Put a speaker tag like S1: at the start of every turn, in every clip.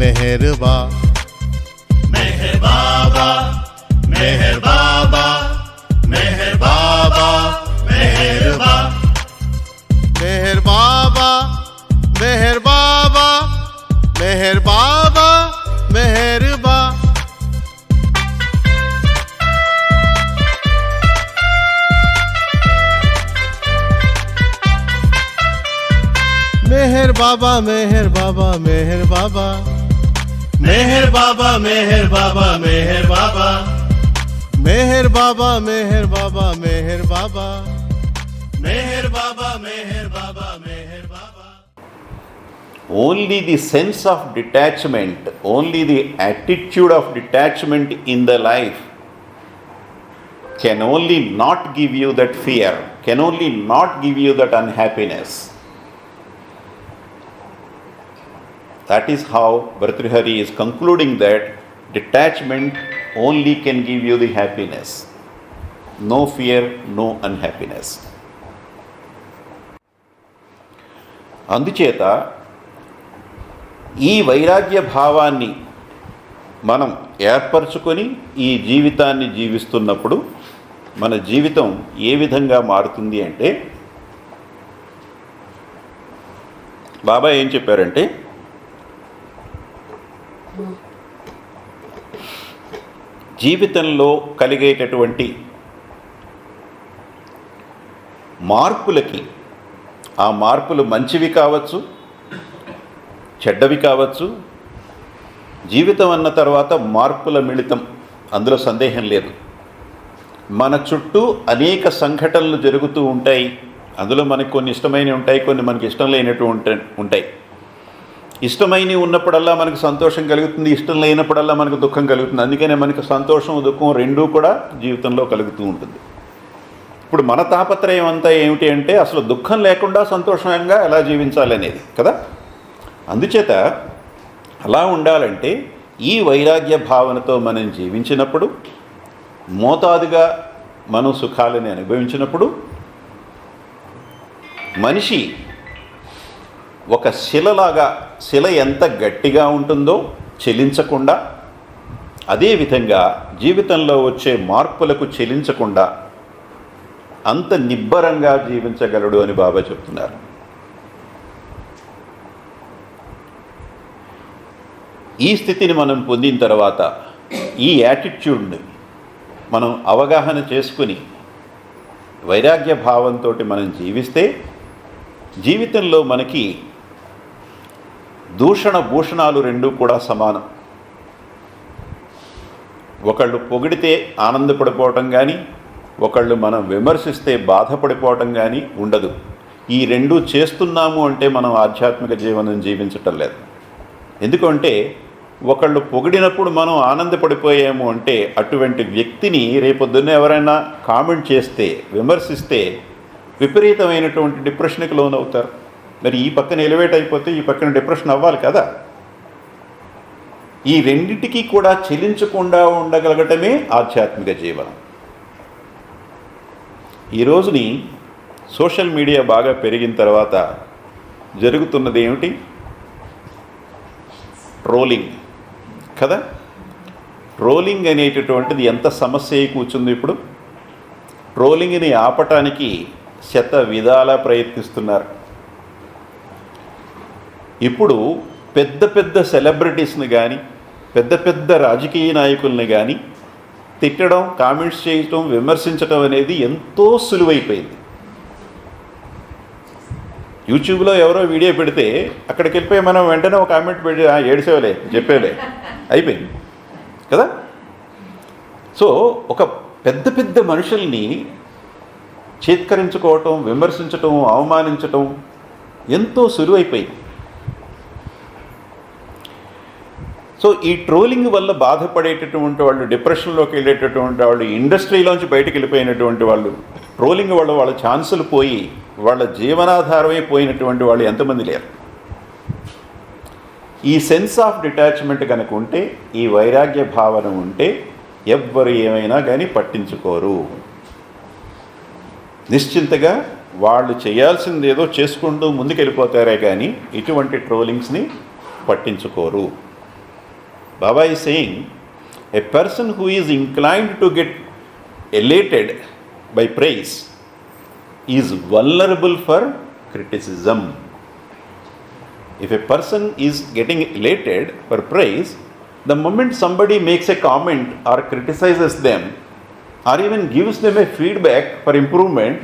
S1: మెహర్బా
S2: Mehar Baba Mehar Baba Mehar Baba Mehar Baba
S1: Mehar Baba Mehar Baba Mehar Baba मेहरबा Mehar Baba Mehar Baba Mehar Baba
S2: Mehar Baba Mehar Baba Mehar Baba
S1: Mehar Baba Mehar Baba Mehar Baba
S2: Mehar Baba Mehar Baba Mehar Baba.
S3: Only the sense of detachment, only the attitude of detachment in the life can only not give you that fear, can only not give you that unhappiness. That is how Bhartrihari is concluding that detachment only can give you the happiness. No fear, no unhappiness. అందుచేత ఈ వైరాగ్య భావాన్ని మనం ఏర్పరచుకొని ఈ జీవితాన్ని జీవిస్తున్నప్పుడు మన జీవితం ఏ విధంగా మారుతుంది అంటే, బాబా ఏం చెప్పారంటే, జీవితంలో కలిగేటటువంటి మార్పులకి, ఆ మార్పులు మంచివి కావచ్చు, చెడ్డవి కావచ్చు, జీవితం అన్న తర్వాత మార్పుల మిళితం, అందులో సందేహం లేదు. మన చుట్టూ అనేక సంఘటనలు జరుగుతూ ఉంటాయి. అందులో మనకు కొన్ని ఇష్టమైనవి ఉంటాయి, కొన్ని మనకి ఇష్టం లేనట్టు ఉంటాయి. ఇష్టమైనవి ఉన్నప్పుడల్లా మనకు సంతోషం కలుగుతుంది, ఇష్టం లేనప్పుడల్లా మనకు దుఃఖం కలుగుతుంది. అందుకనే మనకు సంతోషం దుఃఖం రెండూ కూడా జీవితంలో కలుగుతూ ఉంటుంది. ఇప్పుడు మన తాపత్రయం అంతా ఏమిటి అంటే, అసలు దుఃఖం లేకుండా సంతోషంగా ఎలా జీవించాలి అనేది కదా. అందుచేత అలా ఉండాలంటే ఈ వైరాగ్య భావనతో మనం జీవించినప్పుడు, మోతాదుగా మనం సుఖాలని అనుభవించినప్పుడు, మనిషి ఒక శిలలాగా, శిల ఎంత గట్టిగా ఉంటుందో చెలించకుండా, అదేవిధంగా జీవితంలో వచ్చే మార్పులకు చెలించకుండా అంత నిబ్బరంగా జీవించగలడు అని బాబా చెప్తున్నారు. ఈ స్థితిని మనం పొందిన తర్వాత, ఈ యాటిట్యూడ్ని మనం అవగాహన చేసుకుని వైరాగ్య భావంతో మనం జీవిస్తే, జీవితంలో మనకి దూషణ భూషణాలు రెండూ కూడా సమానం. ఒకళ్ళు పొగిడితే ఆనందపడిపోవటం కానీ, ఒకళ్ళు మనం విమర్శిస్తే బాధపడిపోవటం కానీ ఉండదు. ఈ రెండూ చేస్తున్నాము అంటే మనం ఆధ్యాత్మిక జీవనం జీవించటం లేదు. ఎందుకంటే ఒకళ్ళు పొగిడినప్పుడు మనం ఆనందపడిపోయాము అంటే, అటువంటి వ్యక్తిని రేపొద్దున్న ఎవరైనా కామెంట్ చేస్తే, విమర్శిస్తే విపరీతమైనటువంటి డిప్రెషన్కి లోనవుతారు. మరి ఈ పక్కన ఎలివేట్ అయిపోతే ఈ పక్కన డిప్రెషన్ అవ్వాలి కదా. ఈ రెండింటికి కూడా చెలించకుండా ఉండగలగటమే ఆధ్యాత్మిక జీవనం. ఈ రోజుని సోషల్ మీడియా బాగా పెరిగిన తర్వాత జరుగుతున్నది ఏమిటి? ట్రోలింగ్ కదా. ట్రోలింగ్ అనేటటువంటిది ఎంత సమస్య అయి కూర్చుంది. ఇప్పుడు ట్రోలింగ్ని ఆపటానికి శత విధాలా ప్రయత్నిస్తున్నారు. ఇప్పుడు పెద్ద పెద్ద సెలబ్రిటీస్ని కానీ, పెద్ద పెద్ద రాజకీయ నాయకుల్ని కానీ తిట్టడం, కామెంట్స్ చేయటం, విమర్శించడం అనేది ఎంతో సులువైపోయింది. యూట్యూబ్లో ఎవరో వీడియో పెడితే అక్కడికి వెళ్ళిపోయి మనం వెంటనే ఒక కామెంట్ పెట్టి ఏడిసేవలే చెప్పేలే అయిపోయింది కదా. సో ఒక పెద్ద పెద్ద మనుషుల్ని చేత్కరించుకోవటం, విమర్శించటం, అవమానించటం ఎంతో సులువైపోయింది. సో ఈ ట్రోలింగ్ వల్ల బాధపడేటటువంటి వాళ్ళు, డిప్రెషన్లోకి వెళ్ళేటటువంటి వాళ్ళు, ఇండస్ట్రీలోంచి బయటకు వెళ్ళిపోయినటువంటి వాళ్ళు, ట్రోలింగ్ వల్ల వాళ్ళ ఛాన్సులు పోయి వాళ్ళ జీవనాధారమే పోయినటువంటి వాళ్ళు ఎంతమంది లేరు. ఈ సెన్స్ ఆఫ్ డిటాచ్మెంట్ కనుక ఉంటే, ఈ వైరాగ్య భావన ఉంటే ఎవ్వరు ఏమైనా కానీ పట్టించుకోరు. నిశ్చింతగా వాళ్ళు చేయాల్సింది ఏదో చేసుకుంటూ ముందుకెళ్ళిపోతారే కానీ ఇటువంటి ట్రోలింగ్స్ని పట్టించుకోరు. Baba is saying, a person who is inclined to get elated by praise is vulnerable for criticism. If a person is getting elated for praise, the moment somebody makes a comment or criticizes them or even gives them a feedback for improvement,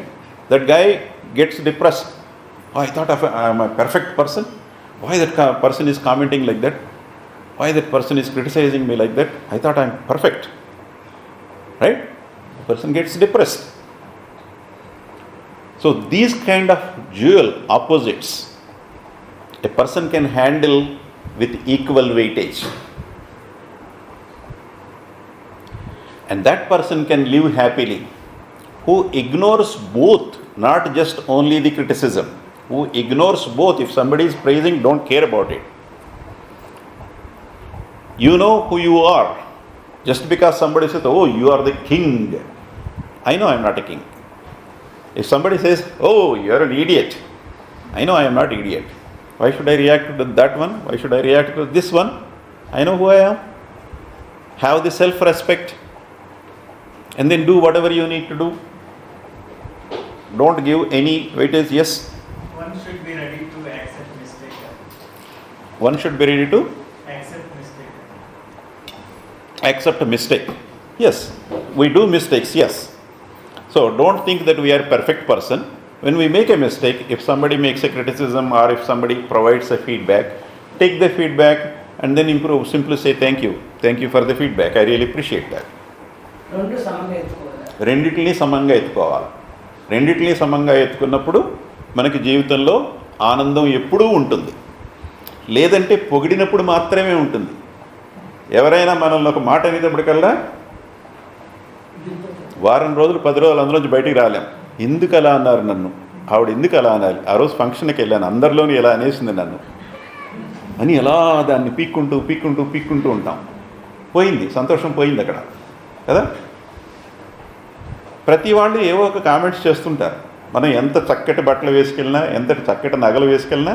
S3: that guy gets depressed. Oh, I thought I am a perfect person. Why that person is commenting like that? Why that person is criticizing me like that? I thought I am perfect. Right? The person gets depressed. So these kind of dual opposites a person can handle with equal weightage. And that person can live happily, who ignores both, not just only the criticism, who ignores both. If somebody is praising, don't care about it. You know who you are. Just because somebody says, oh, you are the king, I know I am not a king. If somebody says, oh, you are an idiot, I know I am not idiot. Why should I react to that one? Why should I react to this one? I know who I am. Have the self-respect. And then do whatever you need to do. Don't give any weightage. Yes?
S4: One should be ready to accept mistake.
S3: One should be ready to
S4: Accept mistake.
S3: accept a mistake. Yes, we do mistakes, yes. So don't think that we are a perfect person. When we make a mistake, if somebody makes a criticism or if somebody provides a feedback, take the feedback and then improve. Simply say thank you. Thank you for the feedback. I really appreciate that. రెండిటిని సమంగా ఎత్తుకోవాలి. రెండిటిని సమంగా ఎత్తుకున్నప్పుడు మనకి జీవితంలో ఆనందం ఎప్పుడూ ఉంటుంది. లేదంటే పొగిడినప్పుడు మాత్రమే ఉంటుంది. ఎవరైనా మనల్ని ఒక మాట అనేటప్పటికల్లా వారం రోజులు 10 రోజులు అందులోంచి బయటికి రాలేం. ఎందుకు అలా అన్నారు నన్ను, ఆవిడ ఎందుకు అలా అనాలి, ఆ రోజు ఫంక్షన్కి వెళ్ళాను అందరిలోని ఎలా అనేసింది నన్ను అని ఎలా దాన్ని పీక్కుంటూ ఉంటాం. పోయింది, సంతోషం పోయింది అక్కడ కదా. ప్రతి వాళ్ళు ఏవో ఒక కామెంట్స్ చేస్తుంటారు. మనం ఎంత చక్కటి బట్టలు వేసుకెళ్ళినా, ఎంత చక్కటి నగలు వేసుకెళ్ళినా,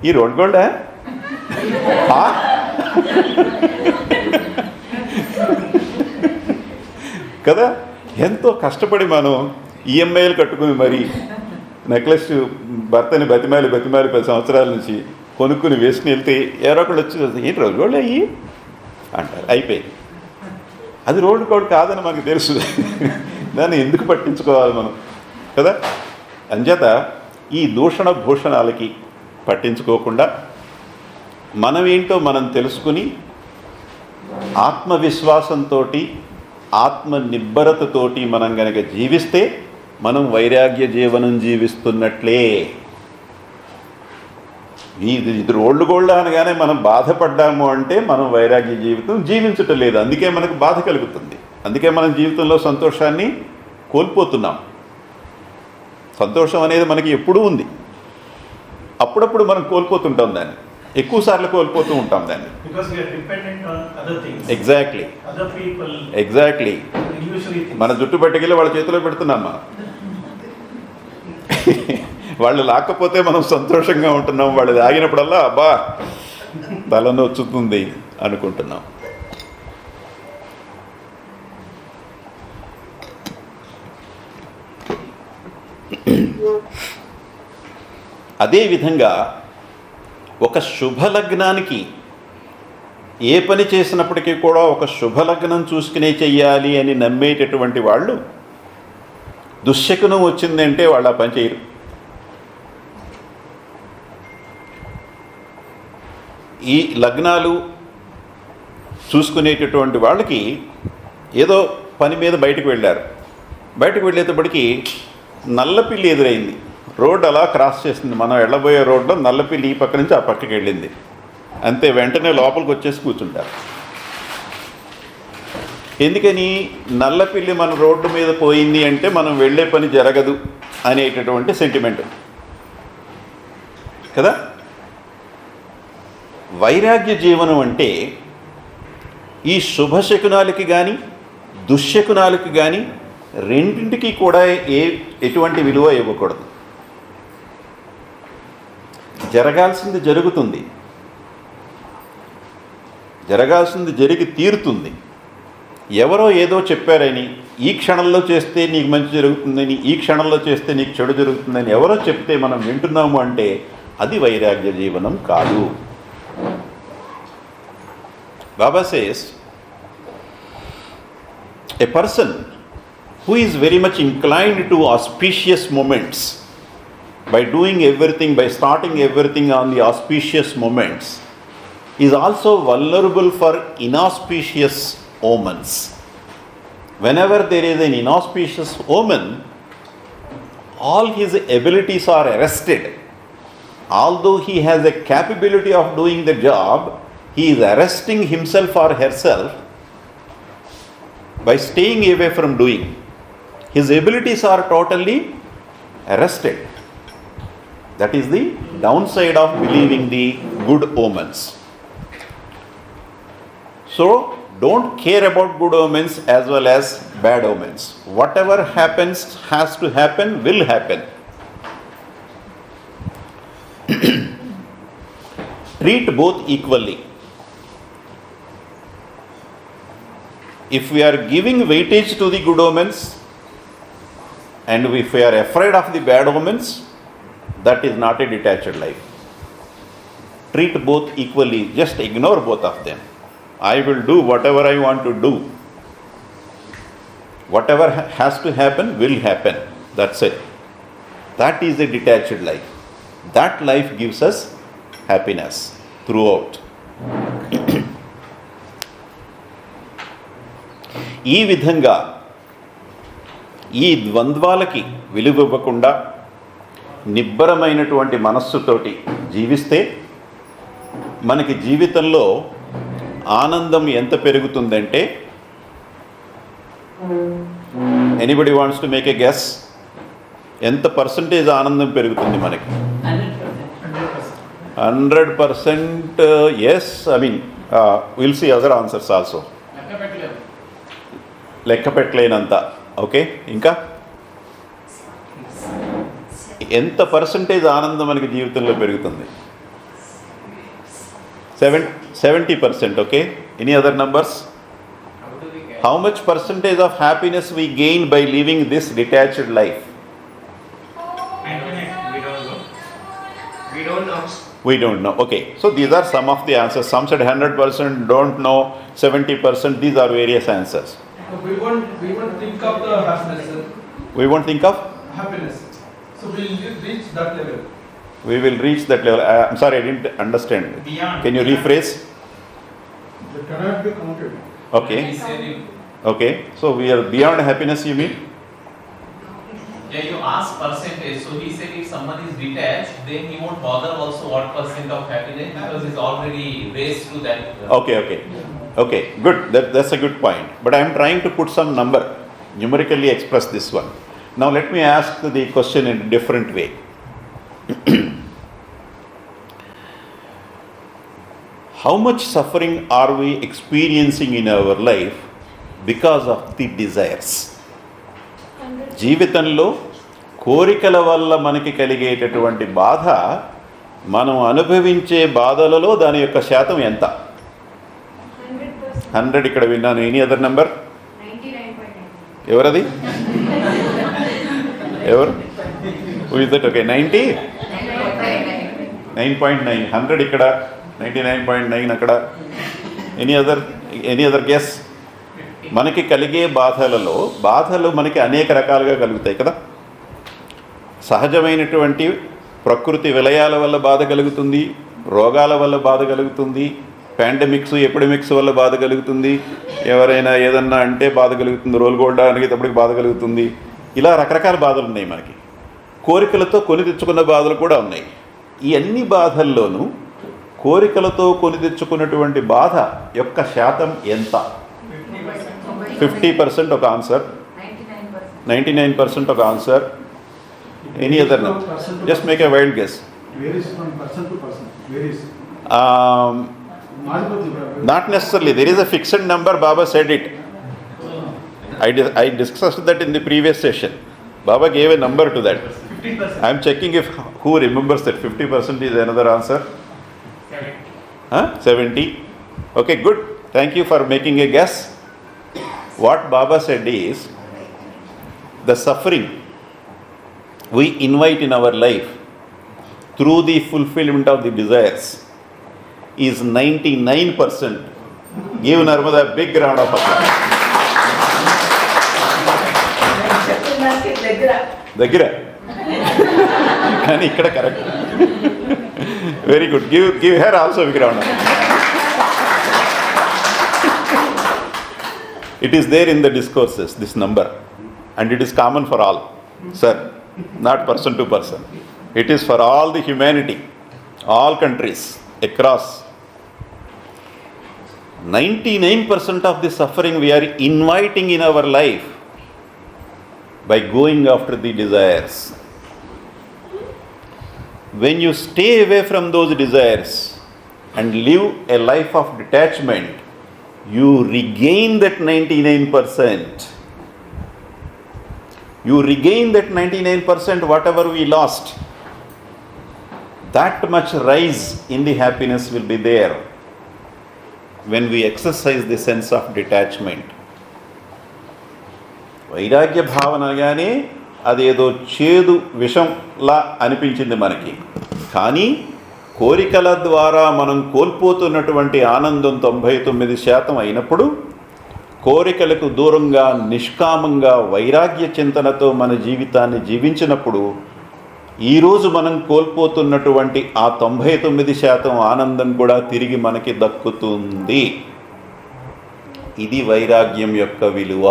S3: ఈ రోడ్ గోల్డా కదా. ఎంతో కష్టపడి మనం ఈఎంఐలు కట్టుకుని మరి నెక్లెస్ భర్తని బతిమాలి 10 సంవత్సరాల నుంచి కొనుక్కుని వేసుకుని వెళ్తే ఎవరో ఒకళ్ళు వచ్చి ఏంటి రోడ్ గోల్డ్ అయ్యి అంటారు. అయిపోయింది. అది రోడ్ గోల్డ్ కాదని మనకు తెలుసు. దాన్ని ఎందుకు పట్టించుకోవాలి మనం కదా. అంచేత ఈ దూషణ భూషణాలకి పట్టించుకోకుండా మనమేంటో మనం తెలుసుకుని ఆత్మవిశ్వాసంతో ఆత్మ నిబ్బరతతోటి మనం గనక జీవిస్తే మనం వైరాగ్య జీవనం జీవిస్తున్నట్లే. ఇది రోడ్లు గోల్డ్ అనగానే మనం బాధపడ్డాము అంటే మనం వైరాగ్య జీవితం జీవించటం లేదు. అందుకే మనకు బాధ కలుగుతుంది. అందుకే మనం జీవితంలో సంతోషాన్ని కోల్పోతున్నాం. సంతోషం అనేది మనకి ఎప్పుడూ ఉంది. అప్పుడప్పుడు మనం కోల్పోతుంటాం దాన్ని, ఎక్కువ సార్లు కోల్పోతూ ఉంటాం దాన్ని. ఎగ్జాక్ట్లీ. మన జుట్టు పట్టుకెళ్ళి వాళ్ళ చేతిలో పెడుతున్నాం మనం. వాళ్ళు లాక్కపోతే మనం సంతోషంగా ఉంటున్నాం, వాళ్ళు ఆగినప్పుడల్లా అబ్బా తలనొచ్చుతుంది అనుకుంటున్నాం. అదేవిధంగా ఒక శుభలగ్నానికి ఏ పని చేసినప్పటికీ కూడా ఒక శుభలగ్నం చూసుకునే చెయ్యాలి అని నమ్మేటటువంటి వాళ్ళు దుశ్శకునం వచ్చిందంటే వాళ్ళు ఆ పని చేయరు. ఈ లగ్నాలు చూసుకునేటటువంటి వాళ్ళకి ఏదో పని మీద బయటకు వెళ్ళారు. బయటకు వెళ్ళేటప్పటికి నల్లపిల్లి ఎదురైంది. రోడ్డు అలా క్రాస్ చేస్తుంది. మనం వెళ్ళబోయే రోడ్లో నల్లపిల్లి ఈ పక్క నుంచి ఆ పక్కకి వెళ్ళింది. అంతే, వెంటనే లోపలికి వచ్చేసి కూర్చుంటారు. ఎందుకని? నల్లపిల్లి మన రోడ్డు మీద పోయింది అంటే మనం వెళ్ళే పని జరగదు అనేటటువంటి సెంటిమెంట్ కదా. వైరాగ్య జీవనం అంటే ఈ శుభశకునాలకి కానీ దుశ్శకునాలకి కానీ రెండింటికి కూడా ఎటువంటి విలువ ఇవ్వకూడదు. జరగాల్సింది జరుగుతుంది. జరగాల్సింది జరిగి తీరుతుంది. ఎవరో ఏదో చెప్పారని, ఈ క్షణంలో చేస్తే నీకు మంచి జరుగుతుందని, ఈ క్షణంలో చేస్తే నీకు చెడు జరుగుతుందని ఎవరో చెప్తే మనం వింటున్నాము అంటే అది వైరాగ్య జీవనం కాదు. Baba says, a person who is very much inclined to auspicious moments, by doing everything, by starting everything on the auspicious moments, is also vulnerable for inauspicious omens. Whenever there is an inauspicious omen, all his abilities are arrested. Although he has a capability of doing the job, he is arresting himself or herself by staying away from doing. His abilities are totally arrested. That is the downside of believing the good omens. So, don't care about good omens as well as bad omens. Whatever happens has to happen, will happen. Treat both equally. If we are giving weightage to the good omens and if we are afraid of the bad omens, that is not a detached life. Treat both equally, just ignore both of them. I will do whatever I want to do. Whatever has to happen will happen. That's it. That is a detached life. That life gives us happiness throughout. ఈ విధంగా ఈ ద్వంద్వాలకి విలువివ్వకుండా నిబ్బరమైనటువంటి మనస్సుతోటి జీవిస్తే మనకి జీవితంలో ఆనందం ఎంత పెరుగుతుందంటే, anybody wants to make a guess, ఎంత పర్సంటేజ్ ఆనందం పెరుగుతుంది మనకి? 100%. Yes, I mean will see other answers also. లెక్క పెట్టలేనంత. ఓకే, ఇంకా ఎంత పర్సంటేజ్ ఆనందం మనకి జీవితంలో పెరుగుతుంది? 70%. Okay, any other numbers? How much percentage of happiness we gain by living this detached life? We don't know. Okay, so these are some of the answers. Some said 100%, don't know, 70%. These are various answers.
S5: We won't think of the happiness, sir.
S3: We won't think of?
S5: Happiness. So we will reach that level.
S3: We will reach that level. I'm sorry, I didn't understand.
S4: Beyond.
S3: Can you rephrase?
S5: That cannot be counted.
S3: Okay. Okay, so we are beyond happiness, you mean?
S6: Yeah, you ask percentage. So he said if someone is detached, then he won't bother also what percent of happiness because he's already raised to that.
S3: Okay, good. That's a good point. But I am trying to put some number, numerically express this one. Now let me ask the question in a different way. How much suffering are we experiencing in our life because of the desires? జీవితంలో కోరికల వల్ల మనకి కలిగేటటువంటి బాధ, మనం అనుభవించే బాధలలో దాని యొక్క శాతం ఎంత? 100 ఇక్కడ విన్నాను. Any other number? ఎవరది? ఎవరు? Who is that? ఓకే, 99.9. 100 ఇక్కడ, 99.9 అక్కడ. Any other guess? మనకి కలిగే బాధలు మనకి అనేక రకాలుగా కలుగుతాయి కదా. సహజమైనటువంటి ప్రకృతి విలయాల వల్ల బాధ కలుగుతుంది, రోగాల వల్ల బాధ కలుగుతుంది, పాండమిక్స్ ఎపిడమిక్స్ వల్ల బాధ కలుగుతుంది, ఎవరైనా ఏదన్నా అంటే బాధ కలుగుతుంది, రోల్ గోల్డా అనేటప్పటికి బాధ కలుగుతుంది. ఇలా రకరకాల బాధలు ఉన్నాయి మనకి. కోరికలతో కొని తెచ్చుకున్న బాధలు కూడా ఉన్నాయి. ఈ అన్ని బాధల్లోనూ కోరికలతో కొని తెచ్చుకున్నటువంటి బాధ యొక్క శాతం ఎంత? 50% ఒక ఆన్సర్, 99% ఒక answer. Any other? Just make a wild guess.
S5: Varies from person to person. Varies.
S3: Not necessarily. There is a fixed number. Baba said it. I discussed that in the previous session. Baba gave a number to that.
S4: 50%.
S3: I am checking if who remembers that. 50% is another answer. 70. Okay, good. Thank you for making a guess. What Baba said is, the suffering we invite in our life through the fulfillment of the desires is 99%. Give Narmada a big round of applause. దగ్గర కానీ ఇక్కడ correct. Very good. Give her also big round. It is there in the discourses, this number, and it is common for all, sir, not person to person. It is for all the humanity, all countries, across. 99% of the suffering we are inviting in our life by going after the desires. When you stay away from those desires and live a life of detachment, you regain that 99%. You regain that 99% whatever we lost. That much rise in the happiness will be there when we exercise the sense of detachment. వైరాగ్య భావన అనగానే అదేదో చేదు విషంలా అనిపించింది మనకి. కానీ కోరికల ద్వారా మనం కోల్పోతున్నటువంటి ఆనందం 99% అయినప్పుడు, కోరికలకు దూరంగా నిష్కామంగా వైరాగ్య చింతనతో మన జీవితాన్ని జీవించినప్పుడు, ఈరోజు మనం కోల్పోతున్నటువంటి ఆ 99% ఆనందం కూడా తిరిగి మనకి దక్కుతుంది. ఇది వైరాగ్యం యొక్క విలువ.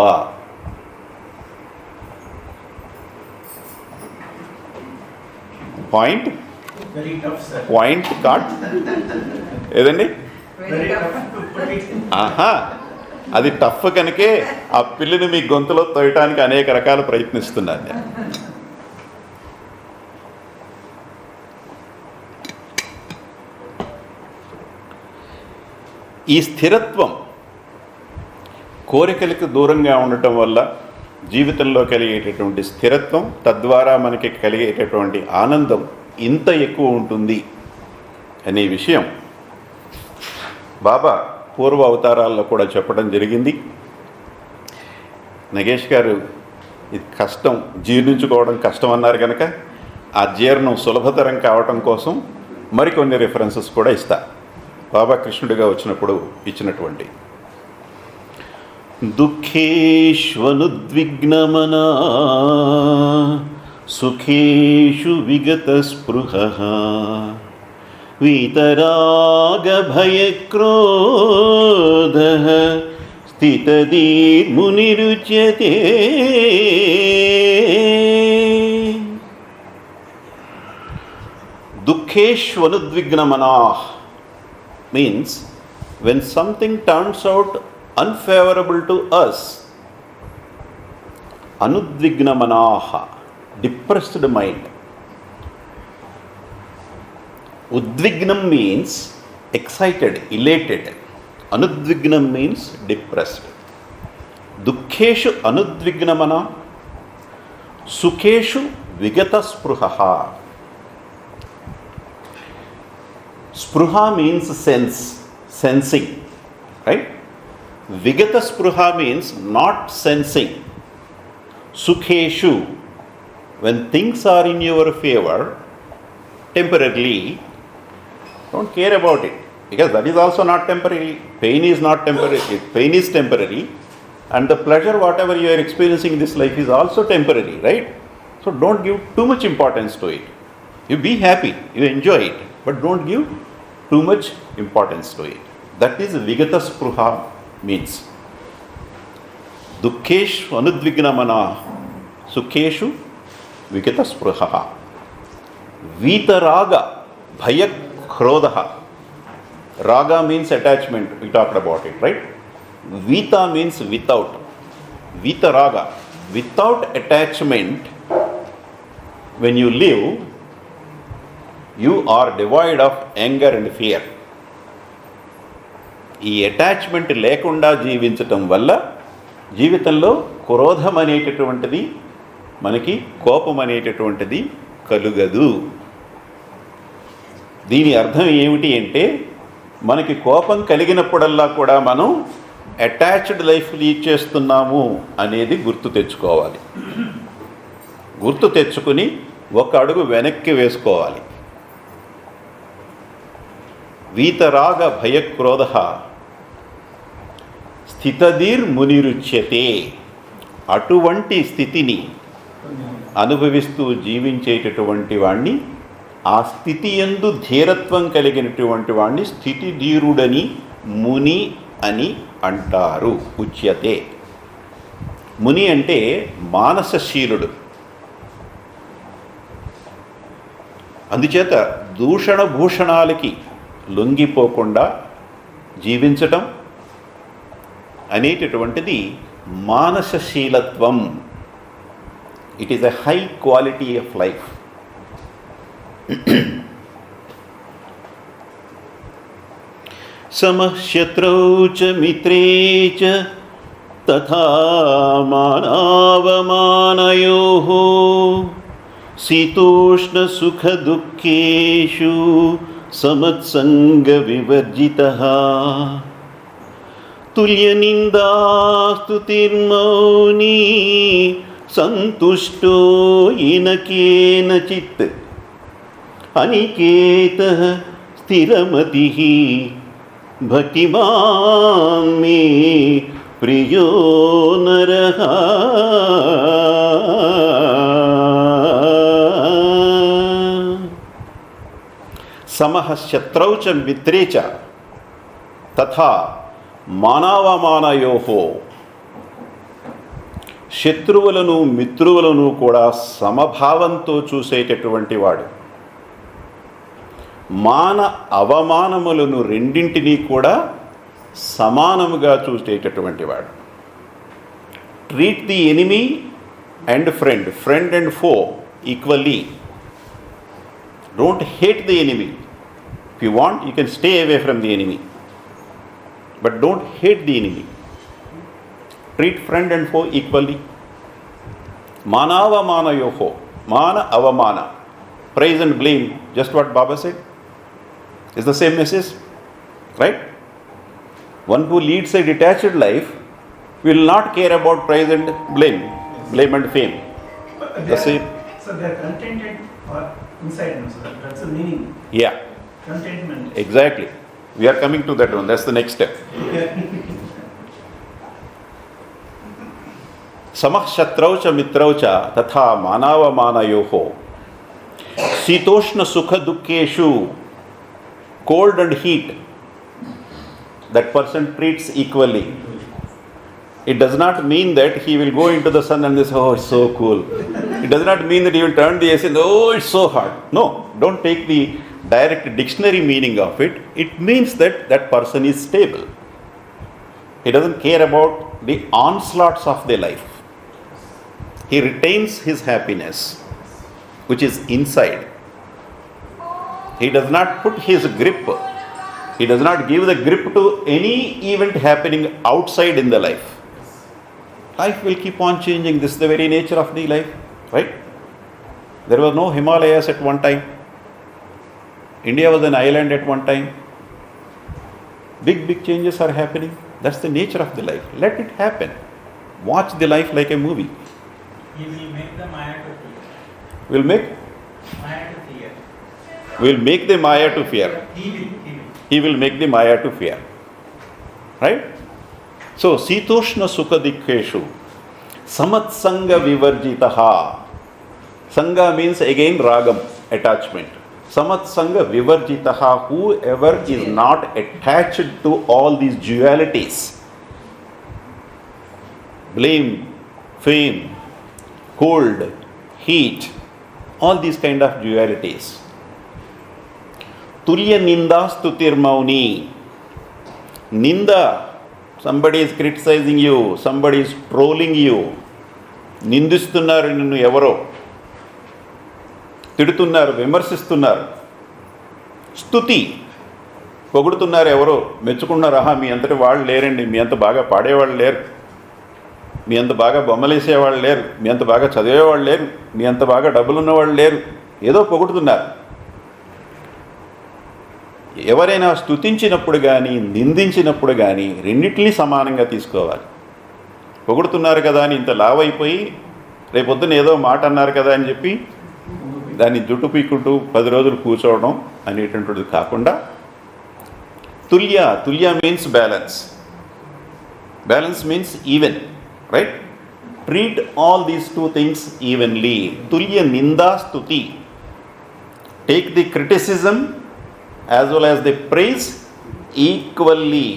S3: Point
S4: Very tough, sir.
S3: Point కాట్ ఏదండి?
S4: Very tough to put it.
S3: ఆహా, అది టఫ్ కనుకే ఆ పిల్లిని మీ గొంతులో తోయటానికి అనేక రకాల ప్రయత్నిస్తున్నాను నేను. ఈ స్థిరత్వం కోరికలకు దూరంగా ఉండటం వల్ల జీవితంలో కలిగేటటువంటి స్థిరత్వం, తద్వారా మనకి కలిగేటటువంటి ఆనందం ఇంత ఎక్కువ ఉంటుంది అనే విషయం బాబా పూర్వ అవతారాల్లో కూడా చెప్పడం జరిగింది. నగేష్ గారు ఇది కష్టం, జీర్ణించుకోవడం కష్టం అన్నారు కనుక ఆ జీర్ణం సులభతరం కావటం కోసం మరికొన్ని రిఫరెన్సెస్ కూడా ఇస్తా. బాబా కృష్ణుడిగా వచ్చినప్పుడు ఇచ్చినటువంటి దుఃఖేష్వనుద్విగ్నమనా సుఖేషు విగత స్పృహః వీతరాగభయక్రోధః స్థితధీర్మునిరుచ్యతే. దుఃఖేష్వనుద్విగ్నమనాః means when something turns out unfavorable to us, anudvignamanaha, depressed mind. Udvignam means excited, elated. Anudvignam means depressed. Dukheshu anudvignamana, sukheshu vigata spruhaha. Spruha means sense, sensing, right? Vigata spruha means not sensing. Sukheshu, when things are in your favor, temporarily, don't care about it, because that is also not temporary. Pain is not temporary. Pain is temporary, and the pleasure whatever you are experiencing in this life is also temporary, right? So don't give too much importance to it. You be happy, you enjoy it, but don't give too much importance to it. That is vigata spruha means. Dukheshu anudvignamana, sukheshu vigata spruha. Vitaraga bhaya krodha. Raga means attachment, we talked about it, right? Vita means without. Vitaraga, without attachment, when you live, you are devoid of anger and fear. ఈ attachment లేకుండా జీవించటం వల్ల జీవితంలో క్రోధం అనేటటువంటిది, మనకి కోపం అనేటటువంటిది కలుగదు. దీని అర్థం ఏమిటి అంటే, మనకి కోపం కలిగినప్పుడల్లా కూడా మనం అటాచ్డ్ లైఫ్ లీడ్ చేస్తున్నాము అనేది గుర్తు తెచ్చుకోవాలి. గుర్తు తెచ్చుకుని ఒక అడుగు వెనక్కి వేసుకోవాలి. వీతరాగ భయక్రోధ స్థితధీర్మునిరుచ్యతే. అటువంటి స్థితిని అనుభవిస్తూ జీవించేటటువంటి వాణ్ణి, ఆ స్థితి యందు ధీరత్వం కలిగినటువంటి వాణ్ణి స్థితిధీరుడని ముని అని అంటారు. ఉచ్యతే. ముని అంటే మానసశీలుడు. అందుచేత దూషణ భూషణాలకి లొంగిపోకుండా జీవించటం అనేటటువంటిది మానసశీలత్వం. It is a high quality of life. సమః శత్రౌ చ మిత్రే చ తథా మానావమానయోః శీతోష్ణ సుఖ దుఃఖేషు సమత్సంగ వివర్జితః తుల్యనిందాస్తుతిర్మౌనీ సంతుష్టో येन केनचित् अनिकेतः स्थिरमतिः भक्तिमान् मे प्रियो नरः. समः शत्रौ च मित्रे च तथा మానవమానయోః. శత్రువులను మిత్రువులను కూడా సమభావంతో చూసేటటువంటి వాడు. మాన అవమానములను రెండింటినీ కూడా సమానముగా చూసేటటువంటి వాడు. Treat the enemy and friend and foe equally. Don't hate the enemy. If you want you can stay away from the enemy, but don't hate the enemy. Treat friend and foe equally. Manavamanayoho. Mana avamana. Praise and blame. Just what Baba said. Is the same message. Right? One who leads a detached life will not care about praise and blame. Blame and fame. The same.
S4: So they are contented or inside them. So that's the meaning.
S3: Yeah.
S4: Contentment.
S3: Exactly. We are coming to that one. That's the next step. समः शत्रौ च मित्रौ च तथा मानवमानयोः शीतोष्ण सुख दुःखेषु. Cold and heat, that person treats equally. It does not mean that he will go into the sun and say, oh, it's so cool. It does not mean that he will turn the AC and oh, it's so hot. No, don't take the direct dictionary meaning of it. It means that that person is stable. He doesn't care about the onslaughts of their life. He retains his happiness, which is inside. He does not put his grip. He does not give the grip to any event happening outside in the life. Life will keep on changing. This is the very nature of the life, right? There was no Himalayas at one time. India was an island at one time. Big changes are happening. That's the nature of the life. Let it happen. Watch the life like a movie.
S4: He will make the Maya to fear.
S3: We'll make the Maya to fear. He will make the Maya to fear. Right? So, Sitoshna Sukha Dikkeshu Samatsanga Vivarjitaha. Sangha means again ragam, attachment. Samatsanga Vivarjitaha, whoever is not attached to all these dualities, blame, fame, cold, heat, all these kind of dualities. Tulya Ninda Stutir Mauni. Ninda, somebody is criticizing you, somebody is trolling you. నిందిస్తున్నారు నిన్ను ఎవరో, తిడుతున్నారు, విమర్శిస్తున్నారు. స్తుతి, పొగుడుతున్నారు ఎవరో, మెచ్చుకున్నారు. ఆహా, మీ అంతటి వాళ్ళు లేరండి, మీ అంత బాగా పాడేవాళ్ళు లేరు, మీ అంత బాగా బొమ్మలేసేవాళ్ళు లేరు, మీ అంత బాగా చదివేవాళ్ళు లేరు, మీ అంత బాగా డబ్బులు ఉన్నవాళ్ళు లేరు, ఏదో పొగుడుతున్నారు. ఎవరైనా స్తుతించినప్పుడు కానీ నిందించినప్పుడు కానీ రెండింటినీ సమానంగా తీసుకోవాలి. పొగుడుతున్నారు కదా అని ఇంత లావైపోయి రేపొద్దున ఏదో మాట అన్నారు కదా అని చెప్పి దాన్ని జుట్టు పీక్కుంటూ 10 రోజులు కూర్చోవడం అనేటువంటిది కాకుండా తుల్య means balance. Balance means even, right? Treat all these 2 things evenly. తుల్య నిందా స్తుతి. Take the criticism as well as the praise equally.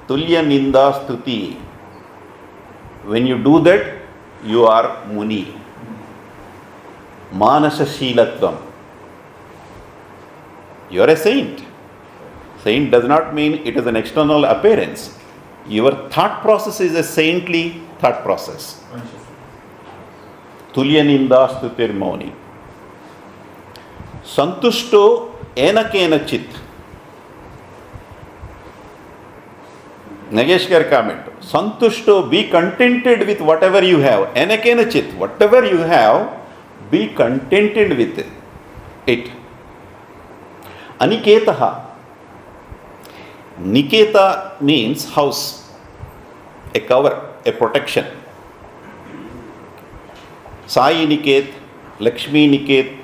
S3: Tulya ninda stuti. When you do that, you are muni. Manasa Sheelatvam. You are a saint. Saint does not mean it is an external appearance. Your thought process is a saintly thought process. Tulya ninda stutir mauni. Santushto ఏనకేన చిత్. నగేష్ గారి comment, సంతుష్టో be contented with whatever you have. ఎనకేన చిత్, whatever you have, be contented with it. అనికేత. నికేత means house, a cover, a protection. Sai Niket, Lakshmi Niket,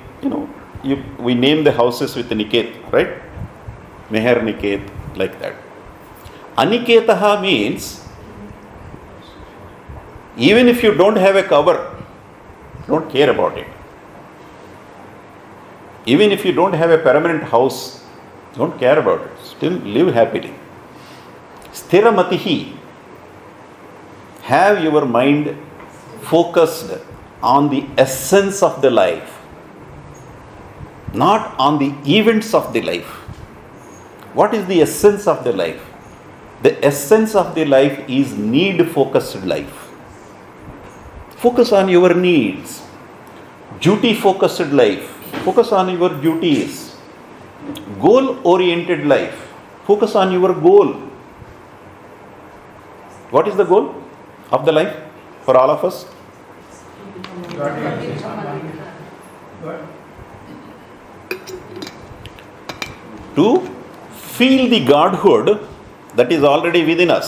S3: we name the houses with Niket, right? Meher Niket, like that. Aniketaha means even if you don't have a cover, don't care about it. Even if you don't have a permanent house, don't care about it. Still live happily. Sthiramatihi. Have your mind focused on the essence of the life, not on the events of the life. What is the essence of the life? The essence of the life is need-focused life. Focus on your needs. Duty-focused life. Focus on your duties. Goal-oriented life. Focus on your goal. What is the goal of the life for all of us? To feel the Godhood that is already within us,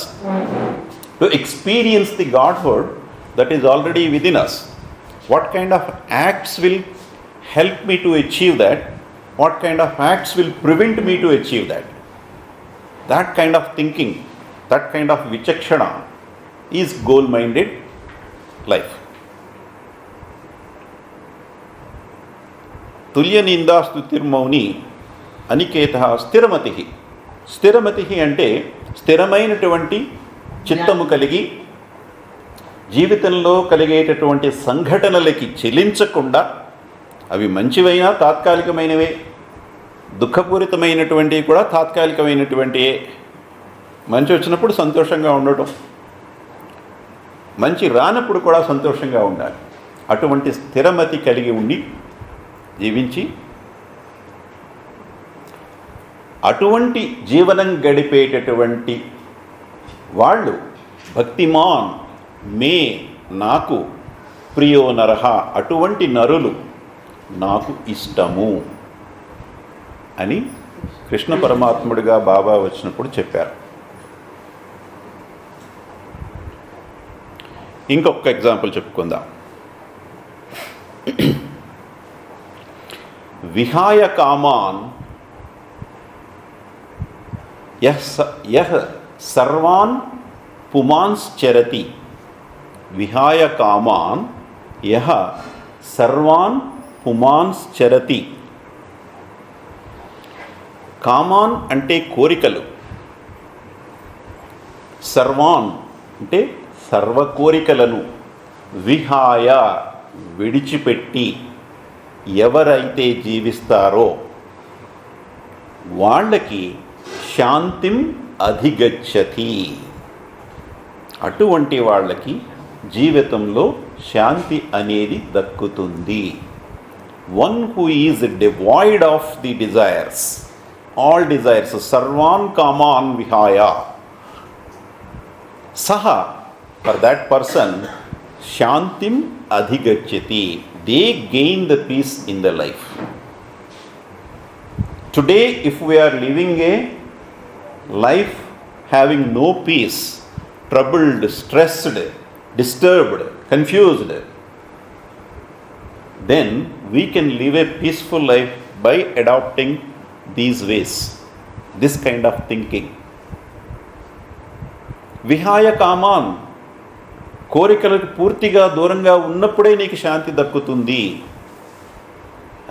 S3: to experience the Godhood that is already within us. What kind of acts will help me to achieve that? What kind of acts will prevent me to achieve that? That kind of thinking, that kind of vichakshana is goal-minded life. Tulya ninda stutir mauni. అనికేత స్థిరమతి. స్థిరమతి అంటే స్థిరమైనటువంటి చిత్తము కలిగి జీవితంలో కలిగేటటువంటి సంఘటనలకి చెలించకుండా, అవి మంచివైనా తాత్కాలికమైనవే, దుఃఖపూరితమైనటువంటివి కూడా తాత్కాలికమైనటువంటివే. మంచి వచ్చినప్పుడు సంతోషంగా ఉండటం, మంచి రానప్పుడు కూడా సంతోషంగా ఉండాలి. అటువంటి స్థిరమతి కలిగి ఉండి జీవించి అటువంటి జీవనం గడిపేటటువంటి వాళ్ళు భక్తిమాన్ మే నాకు ప్రియో నరహ, అటువంటి నరులు నాకు ఇష్టము అని కృష్ణ పరమాత్ముడిగా బాబా వచ్చినప్పుడు చెప్పారు. ఇంకొక ఎగ్జాంపుల్ చెప్పుకుందాం. విహాయ కామాన్ యహ్ సర్వాన్ పుమాంశ్చరతి. విహాయ కామాన్ యహ సర్వాన్ పుమాంశ్చరతి. కామాన్ అంటే కోరికలు, సర్వాన్ అంటే సర్వ కోరికలను, విహాయ విడిచిపెట్టి ఎవరైతే జీవిస్తారో వాళ్ళకి శాంతిం అధిగచ్చతి. అటువంటి వాళ్ళకి జీవితంలో శాంతి అనేది దక్కుతుంది. One who is devoid of the desires, all desires, సర్వాన్ కామాన్ విహాయ, సహ, ఫర్ దట్ పర్సన్ శాంతిం అధిగచ్చతి. They gain the peace in the life. Today, if we are living a life having no peace, troubled, stressed, disturbed, confused, then we can live a peaceful life by adopting these ways, this kind of thinking. విహాయ కామాన్, కోరికలకు పూర్తిగా దూరంగా ఉన్నప్పుడే నీకు శాంతి దక్కుతుంది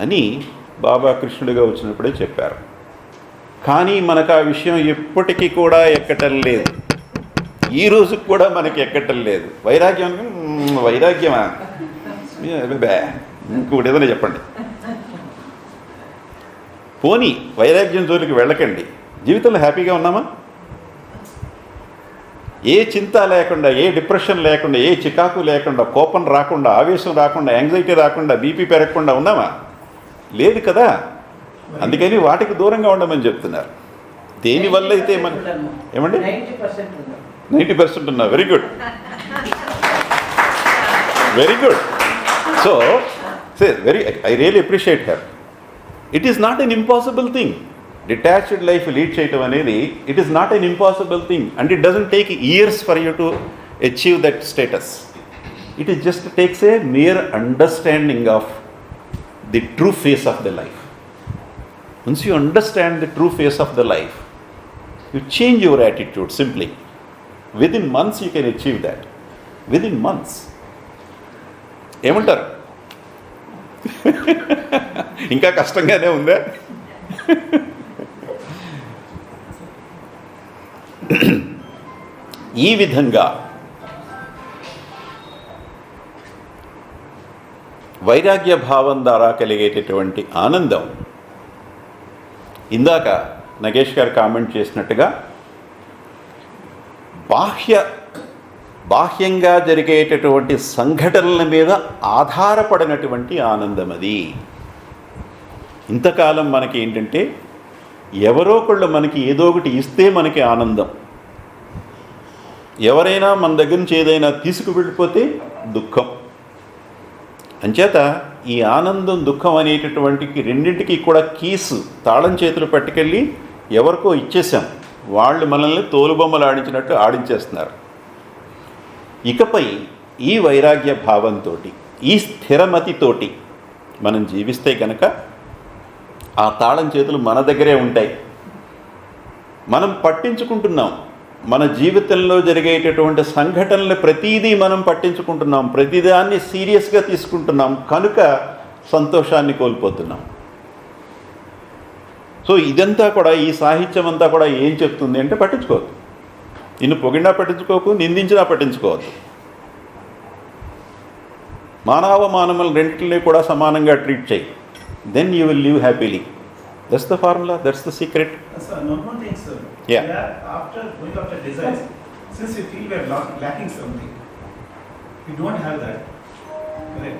S3: అని బాబా కృష్ణుడిగా వచ్చినప్పుడే చెప్పారు. కానీ మనకు ఆ విషయం ఎప్పటికీ కూడా ఎక్కటం లేదు. ఈ రోజుకి కూడా మనకి ఎక్కటం లేదు. వైరాగ్యమా ఇంకోటి ఏదైనా చెప్పండి. పోనీ వైరాగ్యం జోలికి వెళ్ళకండి. జీవితంలో హ్యాపీగా ఉన్నామా? ఏ చింత లేకుండా, ఏ డిప్రెషన్ లేకుండా, ఏ చికాకు లేకుండా, కోపం రాకుండా, ఆవేశం రాకుండా, యాంగ్జైటీ రాకుండా, బీపీ పెరగకుండా ఉన్నామా? లేదు కదా. అందుకని వాటికి దూరంగా ఉండమని చెప్తున్నారు. దేనివల్ల అయితే మన ఏమండి 90% ఉన్నా. Very good, very good. So I really appreciate her. It is not an impossible thing. Detached life lead చేయటం అనేది it is not an impossible thing, and it doesn't take years for you to achieve that status. It is just takes A mere understanding of the true face of the life. Once you understand the true face of the life, you change your attitude simply. Within months you can achieve that. Within months. ఏమంటారు? ఇంకా కష్టంగానే ఉందా? ఈ విధంగా వైరాగ్య భావం ద్వారా కలిగేటటువంటి ఆనందం, ఇందాక నగేష్ గారు కామెంట్ చేసినట్టుగా బాహ్యంగా జరిగేటటువంటి సంఘటనల మీద ఆధారపడినటువంటి ఆనందం అది. ఇంతకాలం మనకి ఏంటంటే ఎవరో ఒకళ్ళు మనకి ఏదో ఒకటి ఇస్తే మనకి ఆనందం, ఎవరైనా మన దగ్గర నుంచి ఏదైనా తీసుకువెళ్ళిపోతే దుఃఖం. అంచేత ఈ ఆనందం దుఃఖం అనేటటువంటి రెండింటికి కూడా కీసు, తాళం చేతులు పట్టుకెళ్ళి ఎవరికో ఇచ్చేసాం, వాళ్ళు మనల్ని తోలుబొమ్మలు ఆడించినట్టు ఆడించేస్తున్నారు. ఇకపై ఈ వైరాగ్య భావంతో, ఈ స్థిరమతితోటి మనం జీవిస్తే కనుక ఆ తాళం చేతులు మన దగ్గరే ఉంటాయి. మనం పట్టించుకుంటున్నాం, మన జీవితంలో జరిగేటటువంటి సంఘటనలు ప్రతిదీ మనం పట్టించుకుంటున్నాం, ప్రతిదాన్ని సీరియస్గా తీసుకుంటున్నాం, కనుక సంతోషాన్ని కోల్పోతున్నాం. సో ఇదంతా కూడా, ఈ సాహిత్యం అంతా కూడా ఏం చెప్తుంది అంటే పట్టించుకోవద్దు. నిన్ను పొగిడినా పట్టించుకోకు, నిందించినా పట్టించుకోవద్దు. మానవమానములు రెండింటినీ కూడా సమానంగా ట్రీట్ చేయి. Then you will live happily. That's the formula, that's the secret.
S4: Sir, no more things, sir.
S3: Yeah.
S4: We are going after desires. Since we feel we are lacking something, we don't have that. Correct.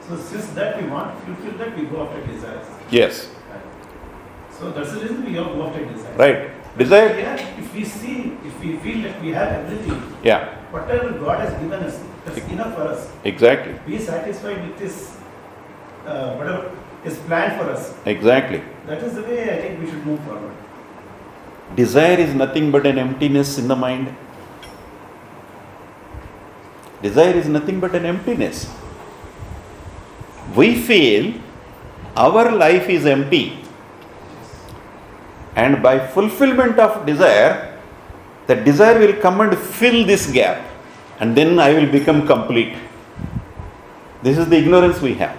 S4: So since that we want to fulfill that, we go after desires.
S3: Yes.
S4: So that's the reason we have go after desires.
S3: Right. Desire.
S4: Yeah, if we feel that we have everything,
S3: Yeah.
S4: whatever God has given us, that's enough for us.
S3: Exactly.
S4: Be satisfied with this, whatever is planned for us.
S3: Exactly.
S4: That is the way I think we should move forward.
S3: Desire is nothing but an emptiness in the mind. Desire is nothing but an emptiness. We feel our life is empty, and by fulfillment of desire, the desire will come and fill this gap, and then I will become complete. This is the ignorance we have.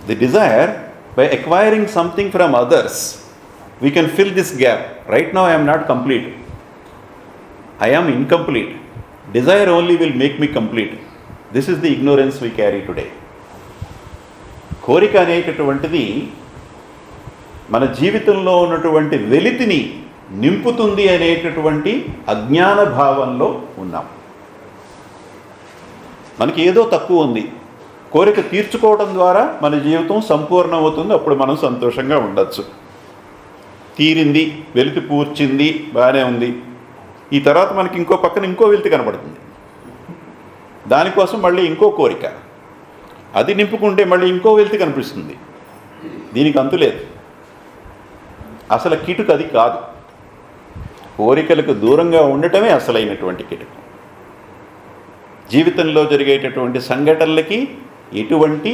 S3: The desire, by acquiring something from others, we can fill this gap. Right now I am not complete. I am incomplete. Desire only will make me complete. This is the ignorance we carry today. కోరిక అనేటటువంటిది మన జీవితంలో ఉన్నటువంటి వెలితిని నింపుతుంది అనేటటువంటి అజ్ఞాన భావంలో ఉన్నాం. మనకి ఏదో తక్కువ ఉంది, కోరిక తీర్చుకోవడం ద్వారా మన జీవితం సంపూర్ణమవుతుంది. అప్పుడు మనం సంతోషంగా ఉండొచ్చు. తీరింది, వెలితి పూర్చింది, బాగానే ఉంది. ఈ తర్వాత మనకి ఇంకో పక్కన ఇంకో వెలితి కనబడుతుంది. దానికోసం మళ్ళీ ఇంకో కోరిక, అది నింపుకుంటే మళ్ళీ ఇంకో వెలితి కనిపిస్తుంది. దీనికి అంతు లేదు. అసలు కిటుకు అది కాదు. కోరికలకు దూరంగా ఉండటమే అసలైనటువంటి కిటుకు. జీవితంలో జరిగేటటువంటి సంఘటనలకి ఎటువంటి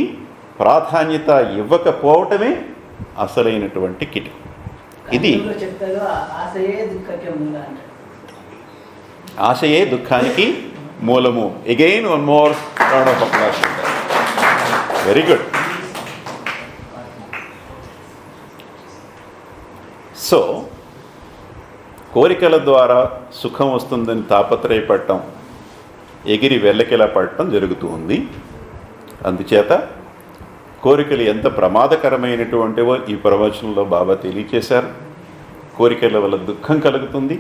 S3: ప్రాధాన్యత ఇవ్వకపోవటమే అసలైనటువంటి కిటుకు. ఇది ఆశయే దుఃఖానికి మూలము. Again one more round of applause. Very good. So కోరికల ద్వారా సుఖం వస్తుందని తాపత్రయపడటం, ఎగిరి వెల్లకిలా పడటం జరుగుతూ ఉంది. అందుచేత కోరికలు ఎంత ప్రమాదకరమైనటువంటివో ఈ ప్రవచనంలో బాబా తెలియచేశారు. కోరికల వల్ల దుఃఖం కలుగుతుంది,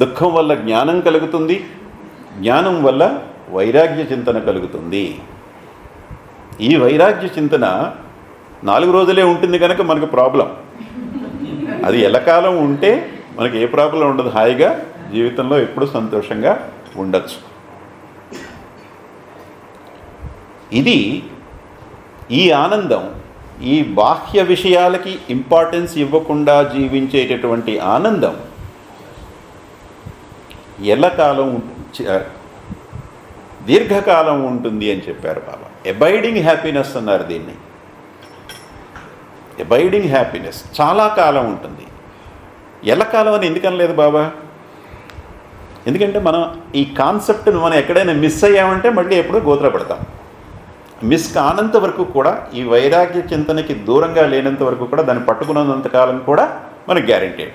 S3: దుఃఖం వల్ల జ్ఞానం కలుగుతుంది, జ్ఞానం వల్ల వైరాగ్య చింతన కలుగుతుంది. ఈ వైరాగ్య చింతన 4 రోజులే ఉంటుంది కనుక మనకు ప్రాబ్లం. అది ఎల్లకాలం ఉంటే మనకి ఏ ప్రాబ్లం ఉండదు. హాయిగా జీవితంలో ఎప్పుడూ సంతోషంగా ఉండొచ్చు. ఇది ఈ ఆనందం ఈ బాహ్య విషయాలకి ఇంపార్టెన్స్ ఇవ్వకుండా జీవించేటటువంటి ఆనందం ఎల్లకాలం దీర్ఘకాలం ఉంటుంది అని చెప్పారు బాబా. అబైడింగ్ హ్యాపీనెస్ అన్నారు దీన్ని. అబైడింగ్ హ్యాపీనెస్ చాలా కాలం ఉంటుంది. ఎల్లకాలం అని ఎందుకనలేదు బాబా? ఎందుకంటే మనం ఈ కాన్సెప్ట్ను మనం ఎక్కడైనా మిస్ అయ్యామంటే మళ్ళీ ఎప్పుడో గోత్ర పడతాం. మిస్ కానంత వరకు కూడా, ఈ వైరాగ్య చింతనకి దూరంగా లేనంత వరకు కూడా, దాన్ని పట్టుకున్నంత కాలం కూడా మనకు గ్యారెంటీ.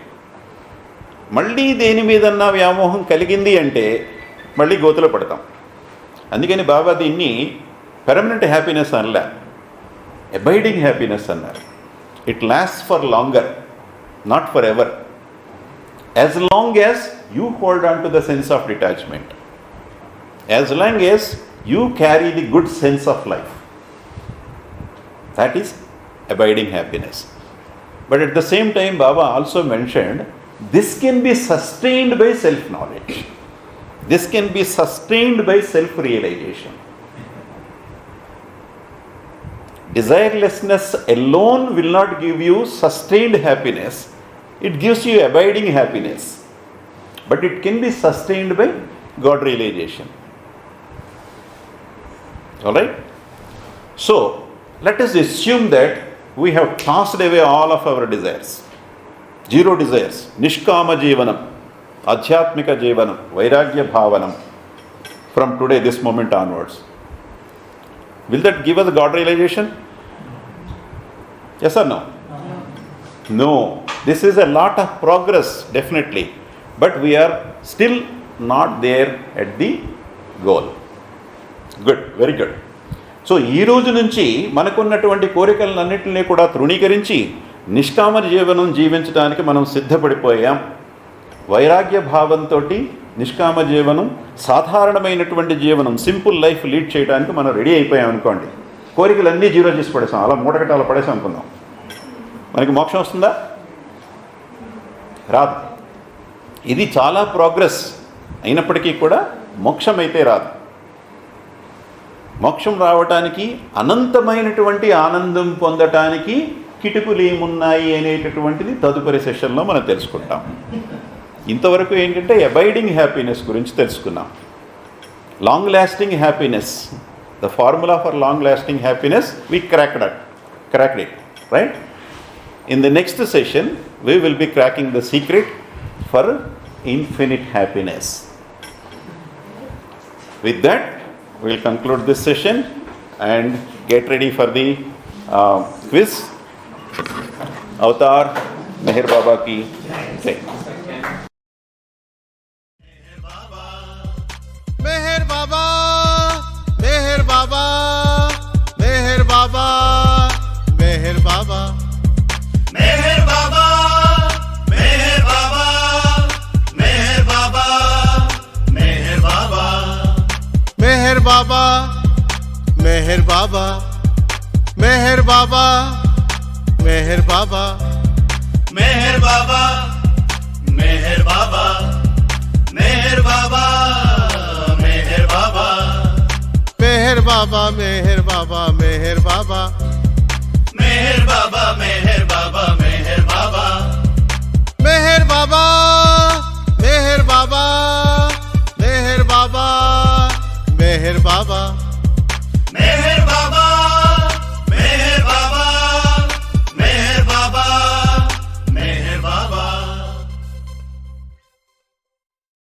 S3: మళ్ళీ దేని మీదన్నా వ్యామోహం కలిగింది అంటే మళ్ళీ గోతులో పడతాం. అందుకని బాబా దీన్ని పెర్మనెంట్ హ్యాపీనెస్ అనలే, అబైడింగ్ హ్యాపీనెస్ అన్నారు. It lasts for longer, not for ever. As long as you hold on to the sense of detachment, as long as you carry the good sense of life, that is abiding happiness. But at the same time, Baba also mentioned, this can be sustained by self-knowledge. This can be sustained by self-realization. Desirelessness alone will not give you sustained happiness. It gives you abiding happiness, but it can be sustained by God realization. All right? So, let us assume that we have tossed away all of our desires. Zero desires. Nishkama Jivanam, Adhyatmika Jivanam, Vairagya Bhavanam from today, this moment onwards. Will that give us God realization? Yes or no? No. This is a lot of progress, definitely, but we are still not there at the goal. Good, very good. So ఈ రోజు నుంచి మనకున్నటువంటి కోరికలన్నింటినీ కూడా తృణీకరించి నిష్కామ జీవనం జీవించడానికి మనం సిద్ధపడిపోయాం. వైరాగ్య భావంతో నిష్కామ జీవనం, సాధారణమైనటువంటి జీవనం, సింపుల్ లైఫ్ లీడ్ చేయడానికి మనం రెడీ అయిపోయాం అనుకోండి. కోరికలన్నీ జీరో చేసి పడేసాం, అలా మూటగట్టాల పడేసాం అనుకుందాం. మనకి మోక్షం వస్తుందా? రాదు. ఇది చాలా ప్రోగ్రెస్ అయినప్పటికీ కూడా మోక్షం అయితే రాదు. మోక్షం రావటానికి, అనంతమైనటువంటి ఆనందం పొందటానికి కిటుకులు ఏమున్నాయి అనేటటువంటిది తదుపరి సెషన్లో మనం తెలుసుకుంటాం. ఇంతవరకు ఏంటంటే అబైడింగ్ హ్యాపీనెస్ గురించి తెలుసుకున్నాం. Long lasting happiness, the formula for long lasting happiness, we cracked it, right? In the next session, we will be cracking the secret for infinite happiness. With that, we will conclude this session and get ready for the quiz. Avatar Meher Baba ki jai.
S1: Mehar Baba, Mehar Baba, Mehar Baba, Mehar Baba,
S2: Mehar Baba, Mehar Baba, Mehar Baba, Mehar Baba,
S1: Mehar Baba, Mehar Baba, Mehar Baba, Mehar Baba,
S2: Mehar Baba, Mehar Baba, Mehar Baba, Mehar Baba,
S1: Mehar Baba, Mehar Baba, Mehar Baba,
S2: Mehar
S1: Baba